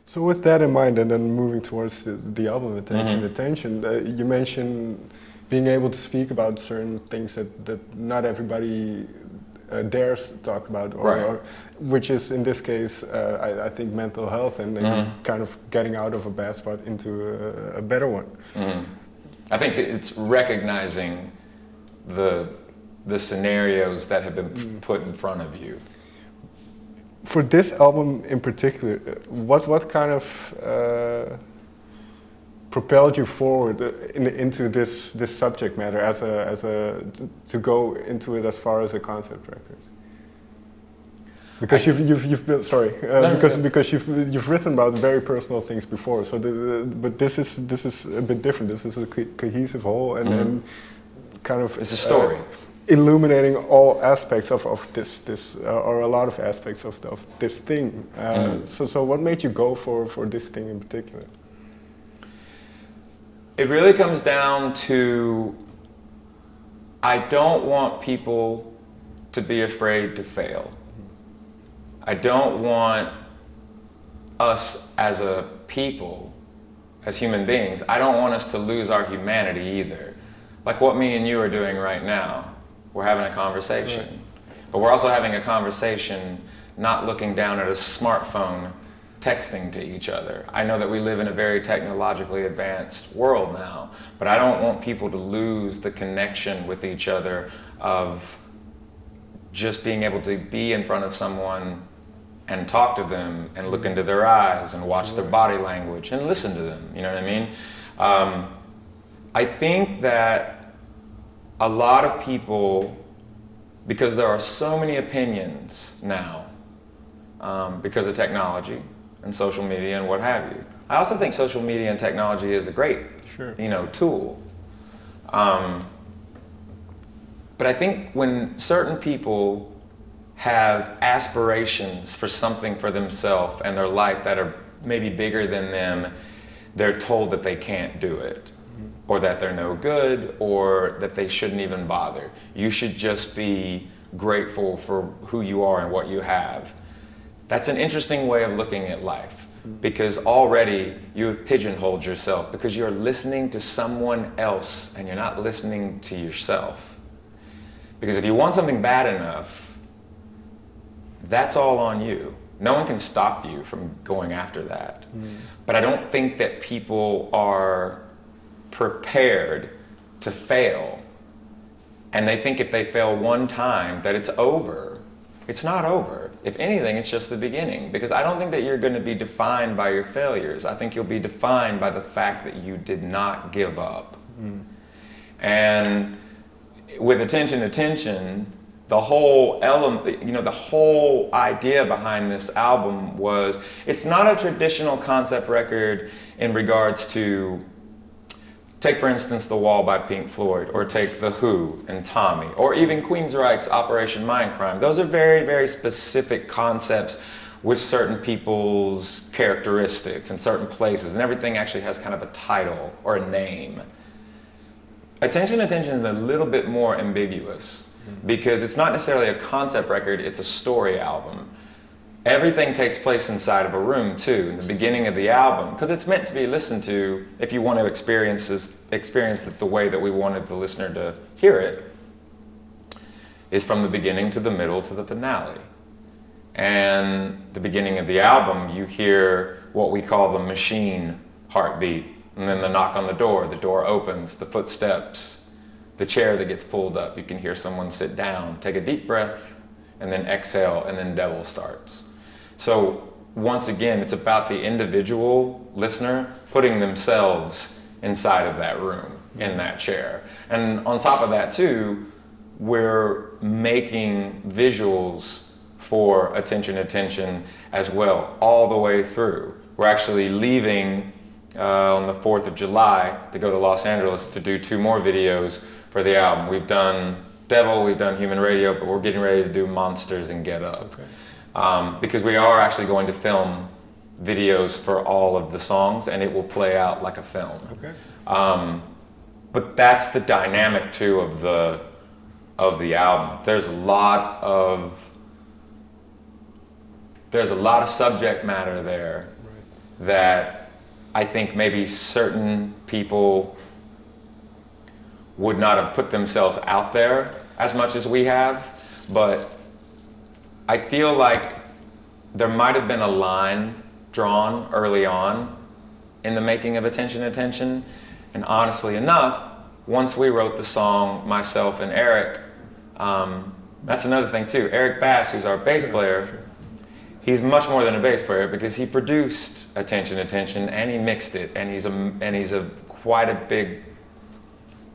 So with that in mind, and then moving towards the album, Attention, you mentioned being able to speak about certain things that not everybody dares talk about, or which is in this case, I think, mental health, and kind of getting out of a bad spot into a better one. I think it's recognizing the scenarios that have been put in front of you. For this album in particular, what kind of propelled you forward into this subject matter to go into it as far as a concept record? Because you've built because you've written about very personal things before. So but this is a bit different. This is a cohesive whole, and then kind of it's a story. Illuminating all aspects of this or a lot of aspects of this thing. So what made you go for this thing in particular? It really comes down to, I don't want people to be afraid to fail. I don't want us as a people, as human beings, I don't want us to lose our humanity either. Like what me and you are doing right now. We're having a conversation, but we're also having a conversation not looking down at a smartphone, texting to each other. I know that we live in a very technologically advanced world now, but I don't want people to lose the connection with each other of just being able to be in front of someone and talk to them and look into their eyes and watch their body language and listen to them, you know what I mean? I think that a lot of people, because there are so many opinions now, because of technology and social media and what have you. I also think social media and technology is a great, tool. But I think when certain people have aspirations for something for themselves and their life that are maybe bigger than them, they're told that they can't do it, or that they're no good, or that they shouldn't even bother. You should just be grateful for who you are and what you have. That's an interesting way of looking at life, because already you have pigeonholed yourself because you're listening to someone else and you're not listening to yourself. Because if you want something bad enough, that's all on you. No one can stop you from going after that. But I don't think that people are prepared to fail, and they think if they fail one time that it's over. It's not over. If anything, it's just the beginning, because I don't think that you're going to be defined by your failures. I think you'll be defined by the fact that you did not give up. And with Attention, the whole element, the whole idea behind this album was, it's not a traditional concept record in regards to, take for instance The Wall by Pink Floyd, or take The Who and Tommy, or even Queensryche's Operation Mindcrime. Those are very, very specific concepts with certain people's characteristics and certain places, and everything actually has kind of a title or a name. Attention is a little bit more ambiguous, because it's not necessarily a concept record, it's a story album. Everything takes place inside of a room too, in the beginning of the album, because it's meant to be listened to if you want to experience it the way that we wanted the listener to hear it, is from the beginning to the middle to the finale. And the beginning of the album, you hear what we call the machine heartbeat, and then the knock on the door opens, the footsteps, the chair that gets pulled up, you can hear someone sit down, take a deep breath, and then exhale, and then Devil starts. So once again, it's about the individual listener putting themselves inside of that room, in that chair. And on top of that too, we're making visuals for Attention as well, all the way through. We're actually leaving on the 4th of July to go to Los Angeles to do 2 more videos for the album. We've done Devil, we've done Human Radio, but we're getting ready to do Monsters and Get Up. Okay. Because we are actually going to film videos for all of the songs, and it will play out like a film. Okay. But that's the dynamic too of the album. There's a lot of subject matter there, that I think maybe certain people would not have put themselves out there as much as we have, but I feel like there might have been a line drawn early on in the making of Attention, Attention, and honestly enough, once we wrote the song, myself and Eric, that's another thing too. Eric Bass, who's our bass player, he's much more than a bass player because he produced Attention, Attention, and he mixed it, and he's a quite a big,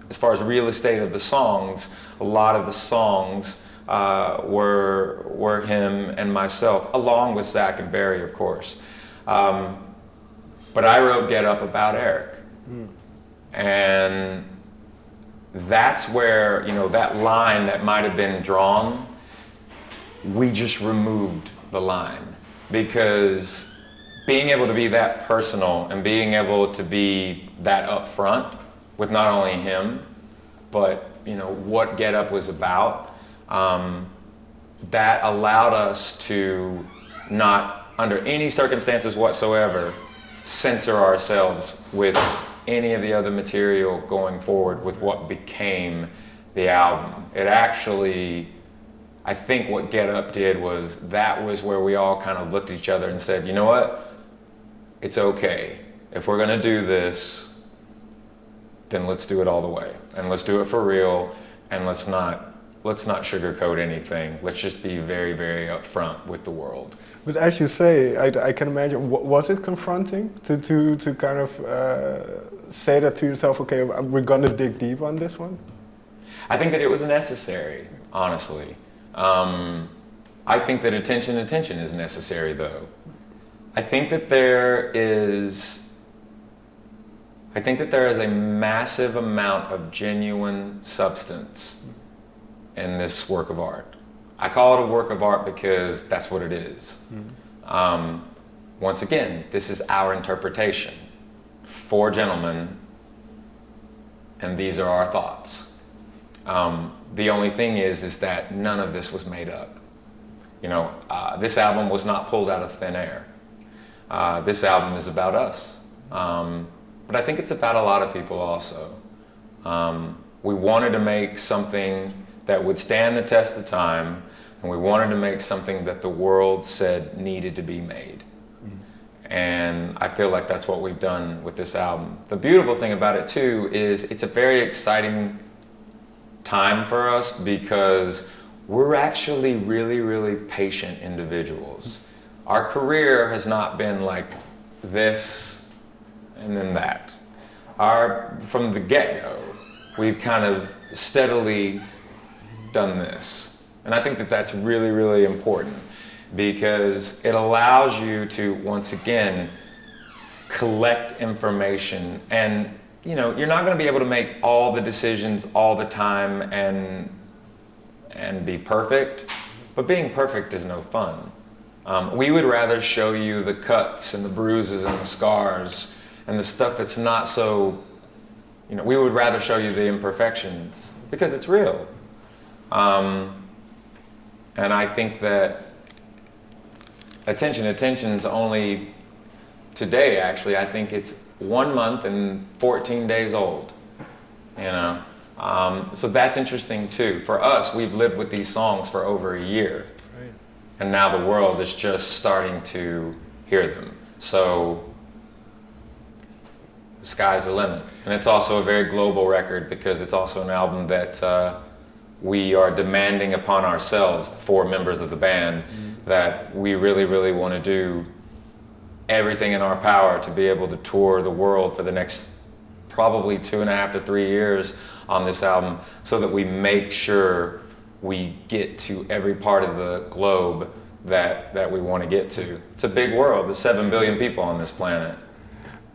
as far as real estate of the songs, a lot of the songs were him and myself, along with Zach and Barry, of course. But I wrote Get Up about Eric. And that's where, you know, that line that might have been drawn, we just removed the line. Because being able to be that personal and being able to be that upfront with not only him, but, you know, what Get Up was about, that allowed us to not, under any circumstances whatsoever, censor ourselves with any of the other material going forward with what became the album. It actually, I think what Get Up did was, that was where we all kind of looked at each other and said, you know what, it's okay. If we're gonna do this, then let's do it all the way. And let's do it for real, and let's not sugarcoat anything. Let's just be very, very upfront with the world. But as you say, I can imagine, was it confronting to kind of say that to yourself, okay, we're gonna dig deep on this one? I think that it was necessary, honestly. I think that Attention, Attention is necessary, though. I think that there is a massive amount of genuine substance in this work of art. I call it a work of art because that's what it is. Once again, this is our interpretation. 4 gentlemen, and these are our thoughts. The only thing is that none of this was made up. You know, this album was not pulled out of thin air. This album is about us. But I think it's about a lot of people also. We wanted to make something that would stand the test of time, and we wanted to make something that the world said needed to be made. And I feel like that's what we've done with this album. The beautiful thing about it too is it's a very exciting time for us because we're actually really, really patient individuals. Our career has not been like this and then that. From the get-go, we've kind of steadily done this. And I think that that's really, really important because it allows you to, once again, collect information. And, you know, you're not going to be able to make all the decisions all the time and be perfect, but being perfect is no fun. We would rather show you the cuts and the bruises and the scars and the stuff that's not so, you know, we would rather show you the imperfections because it's real. And I think that Attention, Attention's only today, actually, I think it's 1 month and 14 days old, you know? So that's interesting too. For us, we've lived with these songs for over a year. Right. And now the world is just starting to hear them. So the sky's the limit. And it's also a very global record because it's also an album that we are demanding upon ourselves, the 4 members of the band, that we really, really want to do everything in our power to be able to tour the world for the next probably 2.5 to 3 years on this album so that we make sure we get to every part of the globe that we want to get to. It's a big world. There's 7 billion people on this planet.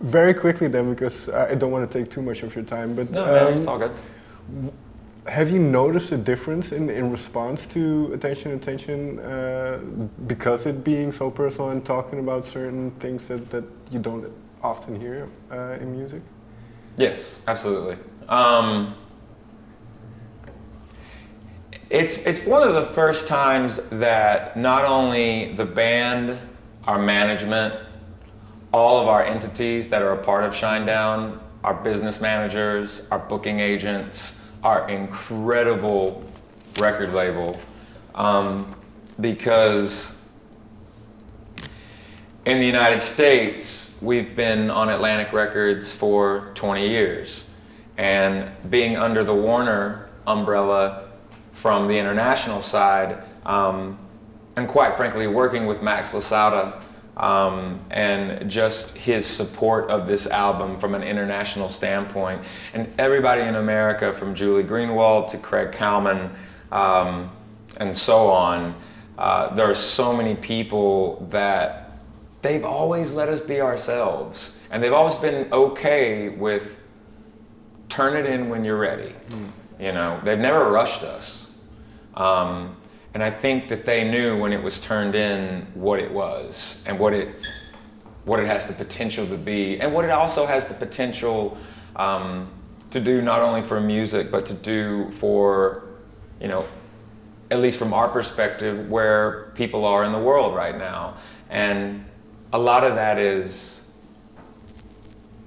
Very quickly then, because I don't want to take too much of your time, but no, man, it's all good. Have you noticed a difference in response to Attention, Attention because it being so personal and talking about certain things that you don't often hear in music? Yes, absolutely. It's one of the first times that not only the band, our management, all of our entities that are a part of Shinedown, our business managers, our booking agents, our incredible record label, because in the United States, we've been on Atlantic Records for 20 years. And being under the Warner umbrella from the international side, and quite frankly, working with Max Lasada, and just his support of this album from an international standpoint, and everybody in America, from Julie Greenwald to Craig Cowman, and so on, there are so many people that they've always let us be ourselves, and they've always been okay with turn it in when you're ready. You know, they've never rushed us. And I think that they knew when it was turned in what it was, and what it has the potential to be, and what it also has the potential to do, not only for music, but to do for, you know, at least from our perspective, where people are in the world right now. And a lot of that is,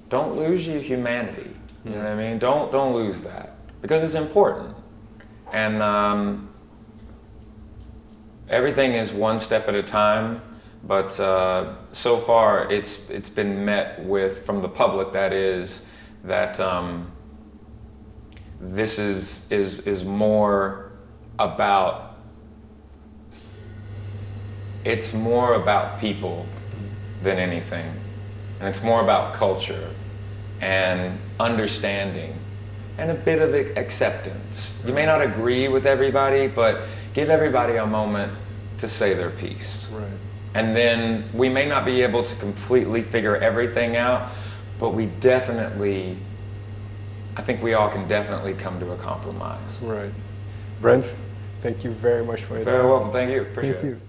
don't lose your humanity. You know what I mean? Don't lose that, because it's important. And everything is one step at a time, but so far it's been met with, from the public that is, that this is more about, it's more about people than anything, and it's more about culture and understanding and a bit of acceptance. You may not agree with everybody, but give everybody a moment to say their piece. Right. And then we may not be able to completely figure everything out, but we definitely, I think we all can definitely come to a compromise. Right. Brent, thank you very much for your time. Very welcome, thank you, appreciate it. Thank you.